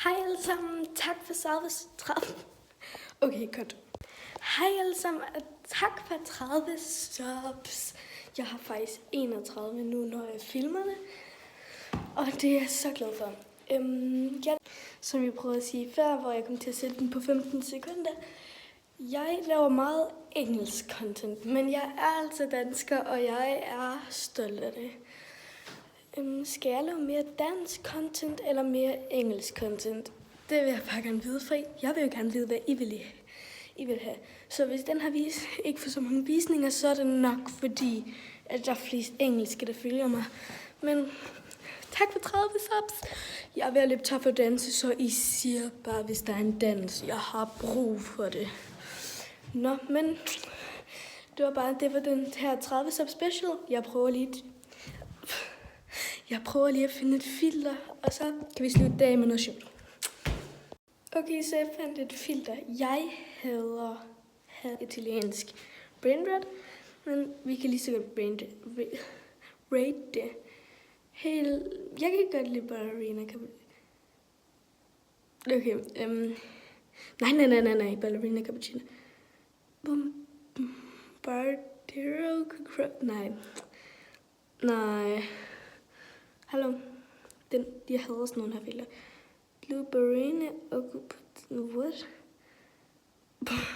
Hej alle sammen, tak for 30. Okay, godt. Hej alle sammen, og tak for 30 subs. Jeg har faktisk 31 nu, når jeg filmer det. Og det er jeg så glad for. Som vi prøvede at sige før, hvor jeg kom til at sætte den på 15 sekunder. Jeg laver meget engelsk content, men jeg er altså dansker, og jeg er stolt af det. Skal jeg lave mere dansk content eller mere engelsk content? Det vil jeg bare gerne vide, for jeg vil jo gerne vide, hvad I vil have. Så hvis den her ikke får så mange visninger, så er det nok fordi, at der er flest engelske, der følger mig. Men tak for 30 subs. Jeg er ved at løbe tør for danse, så I siger bare, hvis der er en dans. Jeg har brug for det. Nå, men det var den her 30 subs special. Jeg prøver lige at finde et filter, og så kan vi slutte dagen med noget sjovt. Okay, så jeg fandt et filter. Jeg hader italiensk brainrot, men vi kan lige så godt rate det. Jeg kan godt lide ballerina. Okay, nej, ballerina cappuccino. Bombardero, nej. Hallo, de hader sådan nogle her filter. Blueberry og what?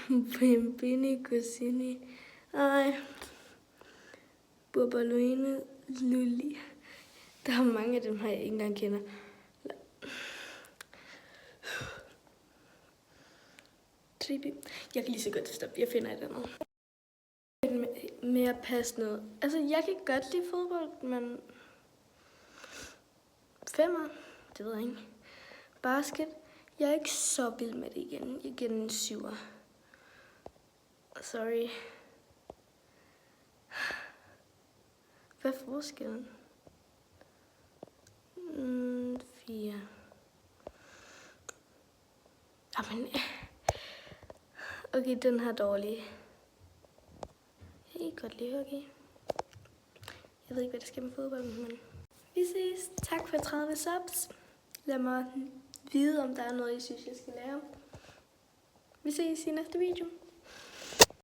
Bambini Cosini. Nej. Burbaluine Luli. Der er mange af dem her, jeg ikke engang kender. Tribi. Jeg kan lige så godt stoppe. Jeg finder et andet. Mere passende. Altså, jeg kan godt lide fodbold, men 5'er, det ved jeg ikke. Basket, jeg er ikke så vild med det igen. Jeg giver den en 7'er. Sorry. Hvad er forskellen? 4. Jamen, okay, den her er dårlig. Jeg kan godt lide hockey. Jeg ved ikke, hvad der skal med fodbold, men vi ses. Tak for 30 subs. Lad mig vide, om der er noget, I synes, jeg skal lave. Vi ses i næste video.